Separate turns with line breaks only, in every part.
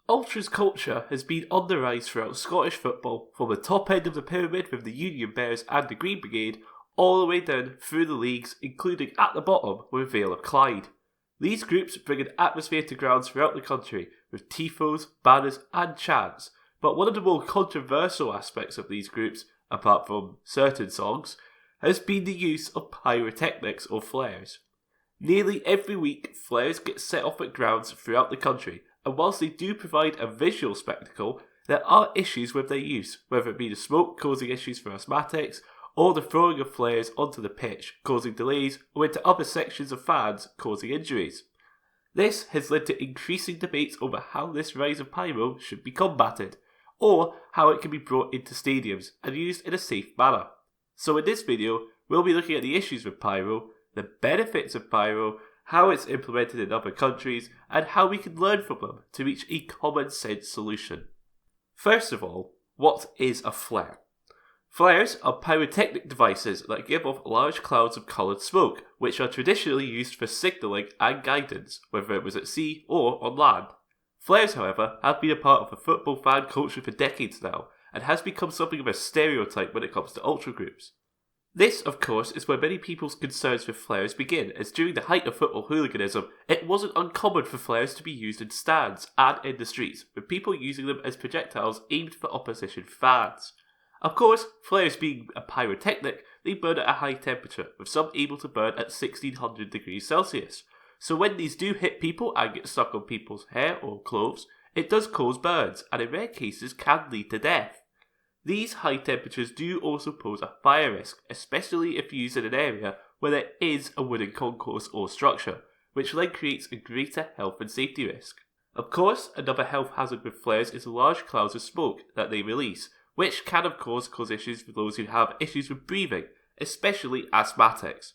Ultras culture has been on the rise throughout Scottish football, from the top end of the pyramid with the Union Bears and the Green Brigade, all the way down through the leagues, including at the bottom with Vale of Clyde. These groups bring an atmosphere to grounds throughout the country, with tifos, banners and chants, but one of the more controversial aspects of these groups, apart from certain songs, has been the use of pyrotechnics or flares. Nearly every week, flares get set off at grounds throughout the country, and whilst they do provide a visual spectacle, there are issues with their use, whether it be the smoke causing issues for asthmatics, or the throwing of flares onto the pitch, causing delays, or into other sections of fans, causing injuries. This has led to increasing debates over how this rise of pyro should be combated, or how it can be brought into stadiums and used in a safe manner. So in this video, we'll be looking at the issues with pyro, the benefits of pyro, how it's implemented in other countries, and how we can learn from them to reach a common sense solution. First of all, what is a flare? Flares are pyrotechnic devices that give off large clouds of coloured smoke, which are traditionally used for signalling and guidance, whether it was at sea or on land. Flares, however, have been a part of the football fan culture for decades now, and has become something of a stereotype when it comes to ultra groups. This, of course, is where many people's concerns with flares begin, as during the height of football hooliganism, it wasn't uncommon for flares to be used in stands and in the streets, with people using them as projectiles aimed for opposition fans. Of course, flares being a pyrotechnic, they burn at a high temperature, with some able to burn at 1600 degrees Celsius. So when these do hit people and get stuck on people's hair or clothes, it does cause burns, and in rare cases can lead to death. These high temperatures do also pose a fire risk, especially if used in an area where there is a wooden concourse or structure, which then creates a greater health and safety risk. Of course, another health hazard with flares is the large clouds of smoke that they release, which can of course cause issues for those who have issues with breathing, especially asthmatics.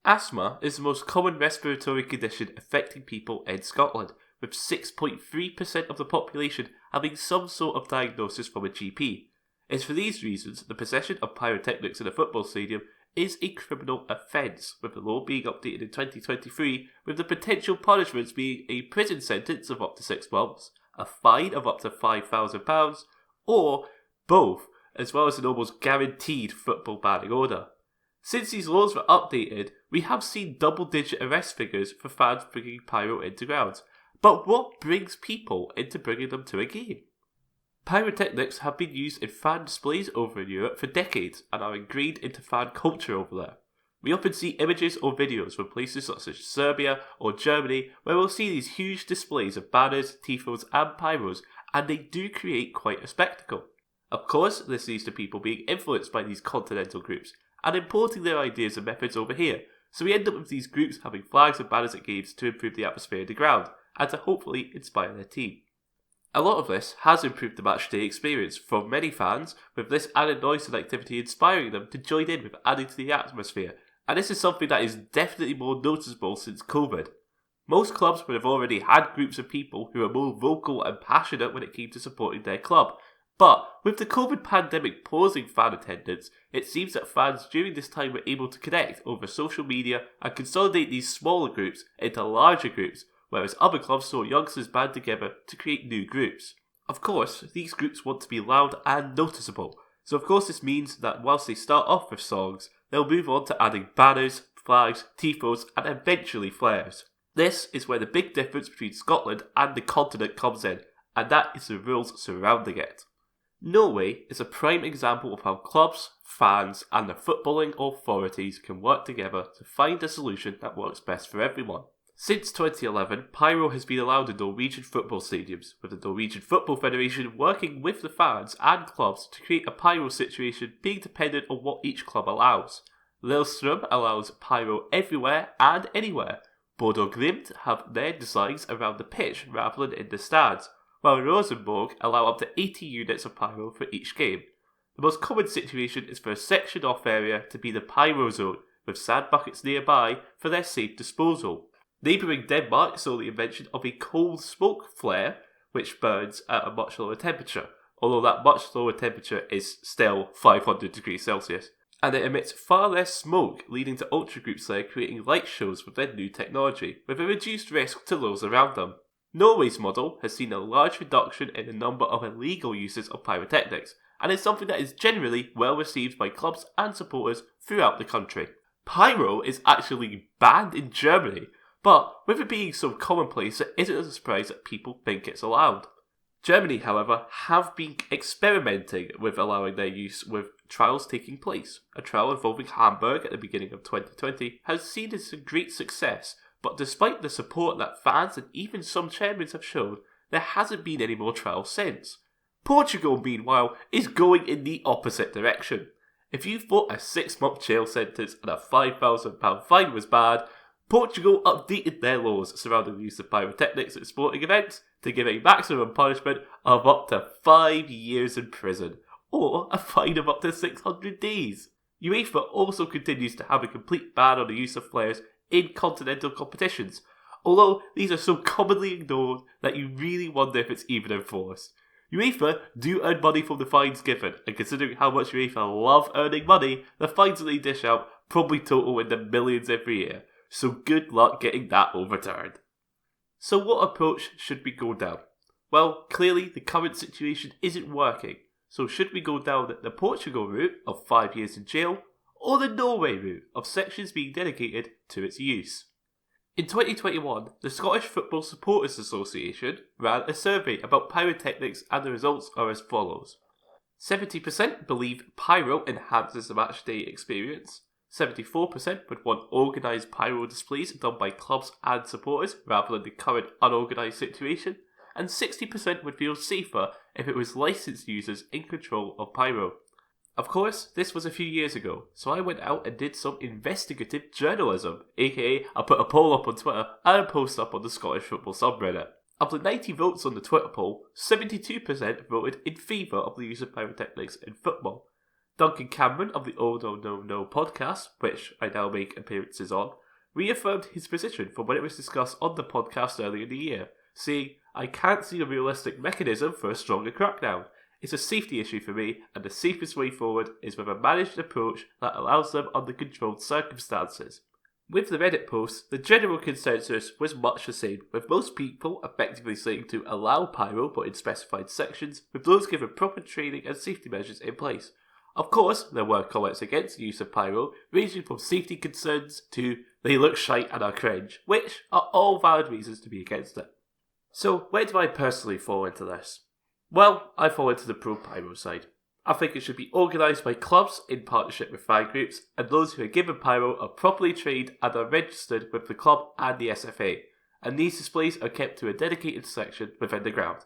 Asthma is the most common respiratory condition affecting people in Scotland, with 6.3% of the population having some sort of diagnosis from a GP. It's for these reasons the possession of pyrotechnics in a football stadium is a criminal offence, with the law being updated in 2023, with the potential punishments being a prison sentence of up to 6 months, a fine of up to £5,000, or both, as well as an almost guaranteed football banning order. Since these laws were updated, we have seen double-digit arrest figures for fans bringing pyro into grounds. But what brings people into bringing them to a game? Pyrotechnics have been used in fan displays over in Europe for decades and are ingrained into fan culture over there. We often see images or videos from places such as Serbia or Germany where we'll see these huge displays of banners, tifos and pyros, and they do create quite a spectacle. Of course, this leads to people being influenced by these continental groups and importing their ideas and methods over here, so we end up with these groups having flags and banners at games to improve the atmosphere in the ground and to hopefully inspire their team. A lot of this has improved the matchday experience for many fans, with this added noise and activity inspiring them to join in with adding to the atmosphere, and this is something that is definitely more noticeable since COVID. Most clubs would have already had groups of people who are more vocal and passionate when it came to supporting their club, but with the COVID pandemic pausing fan attendance, it seems that fans during this time were able to connect over social media and consolidate these smaller groups into larger groups, whereas other clubs saw youngsters band together to create new groups. Of course, these groups want to be loud and noticeable, so of course this means that whilst they start off with songs, they'll move on to adding banners, flags, tifos and eventually flares. This is where the big difference between Scotland and the continent comes in, and that is the rules surrounding it. Norway is a prime example of how clubs, fans and the footballing authorities can work together to find a solution that works best for everyone. Since 2011, pyro has been allowed in Norwegian football stadiums, with the Norwegian Football Federation working with the fans and clubs to create a pyro situation being dependent on what each club allows. Lillestrøm allows pyro everywhere and anywhere. Bodo Glimt have their designs around the pitch rather than in the stands, while Rosenborg allow up to 80 units of pyro for each game. The most common situation is for a sectioned off area to be the pyro zone, with sand buckets nearby for their safe disposal. Neighbouring Denmark saw the invention of a cold smoke flare, which burns at a much lower temperature, although that much lower temperature is still 500 degrees Celsius, and it emits far less smoke, leading to ultra groups there creating light shows with their new technology, with a reduced risk to those around them. Norway's model has seen a large reduction in the number of illegal uses of pyrotechnics, and is something that is generally well received by clubs and supporters throughout the country. Pyro is actually banned in Germany, but with it being so commonplace, it isn't a surprise that people think it's allowed. Germany, however, have been experimenting with allowing their use with trials taking place. A trial involving Hamburg at the beginning of 2020 has seen as a great success, but despite the support that fans and even some chairmen have shown, there hasn't been any more trials since. Portugal, meanwhile, is going in the opposite direction. If you thought a 6-month jail sentence and a £5,000 fine was bad, Portugal updated their laws surrounding the use of pyrotechnics at sporting events to give a maximum punishment of up to 5 years in prison, or a fine of up to 600 days. UEFA also continues to have a complete ban on the use of flares in continental competitions, although these are so commonly ignored that you really wonder if it's even enforced. UEFA do earn money from the fines given, and considering how much UEFA love earning money, the fines that they dish out probably total in the millions every year, so good luck getting that overturned. So what approach should we go down? Well, clearly the current situation isn't working, so should we go down the Portugal route of 5 years in jail, or the Norway route of sections being dedicated to its use? In 2021, the Scottish Football Supporters Association ran a survey about pyrotechnics, and the results are as follows. 70% believe pyro enhances the matchday experience. 74% would want organised pyro displays done by clubs and supporters rather than the current unorganised situation, and 60% would feel safer if it was licensed users in control of pyro. Of course, this was a few years ago, so I went out and did some investigative journalism, aka I put a poll up on Twitter and a post up on the Scottish Football subreddit. Of the 90 votes on the Twitter poll, 72% voted in favour of the use of pyrotechnics in football. Duncan Cameron of the Oh No No No podcast, which I now make appearances on, reaffirmed his position from when it was discussed on the podcast earlier in the year, saying, "I can't see a realistic mechanism for a stronger crackdown. It's a safety issue for me, and the safest way forward is with a managed approach that allows them under controlled circumstances." With the Reddit post, the general consensus was much the same, with most people effectively saying to allow pyro but in specified sections, with those given proper training and safety measures in place. Of course, there were comments against the use of pyro, ranging from safety concerns to they look shite and are cringe, which are all valid reasons to be against it. So, where do I personally fall into this? Well, I fall into the pro-pyro side. I think it should be organised by clubs in partnership with fan groups, and those who are given pyro are properly trained and are registered with the club and the SFA, and these displays are kept to a dedicated section within the ground.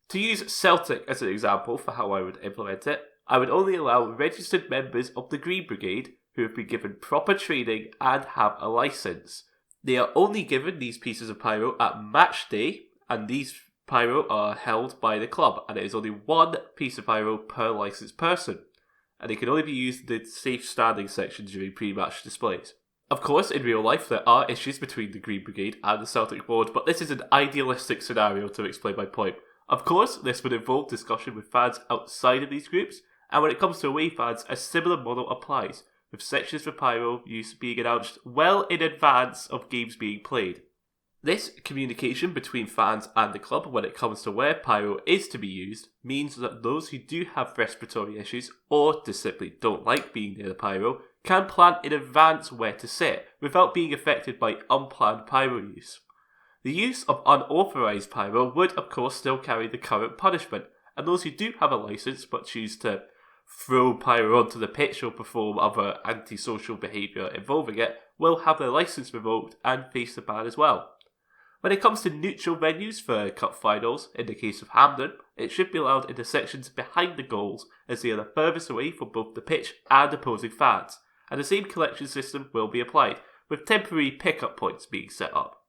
To use Celtic as an example for how I would implement it, I would only allow registered members of the Green Brigade who have been given proper training and have a licence. They are only given these pieces of pyro at match day, and these pyro are held by the club, and it is only one piece of pyro per licensed person, and it can only be used in the safe standing section during pre-match displays. Of course, in real life there are issues between the Green Brigade and the Celtic board, but this is an idealistic scenario to explain my point. Of course, this would involve discussion with fans outside of these groups, and when it comes to away fans, a similar model applies, with sections for pyro use being announced well in advance of games being played. This communication between fans and the club when it comes to where pyro is to be used means that those who do have respiratory issues or just simply don't like being near the pyro can plan in advance where to sit without being affected by unplanned pyro use. The use of unauthorised pyro would of course still carry the current punishment, and those who do have a licence but choose to throw pyro onto the pitch or perform other antisocial behaviour involving it will have their licence revoked and face the ban as well. When it comes to neutral venues for cup finals, in the case of Hampden, it should be allowed in the sections behind the goals as they are the furthest away from both the pitch and opposing fans, and the same collection system will be applied, with temporary pick-up points being set up.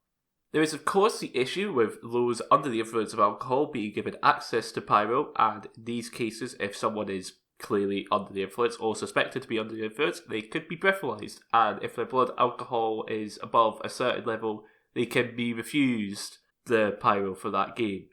There is of course the issue with those under the influence of alcohol being given access to pyro, and in these cases if someone is clearly under the influence or suspected to be under the influence, they could be breathalyzed, and if their blood alcohol is above a certain level, they can be refused the pyro for that game.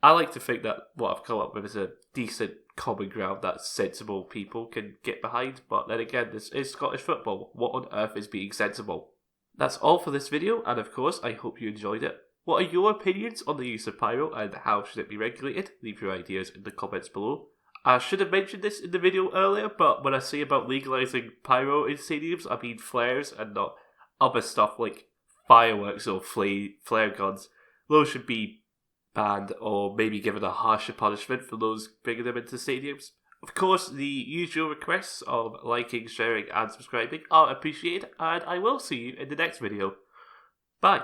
I like to think that what I've come up with is a decent common ground that sensible people can get behind, but then again, this is Scottish football. What on earth is being sensible? That's all for this video, and of course, I hope you enjoyed it. What are your opinions on the use of pyro and how should it be regulated? Leave your ideas in the comments below. I should have mentioned this in the video earlier, but when I say about legalising pyro in stadiums, I mean flares and not other stuff like fireworks or flare guns. Those should be banned or maybe given a harsher punishment for those bringing them into stadiums. Of course, the usual requests of liking, sharing and subscribing are appreciated, and I will see you in the next video. Bye.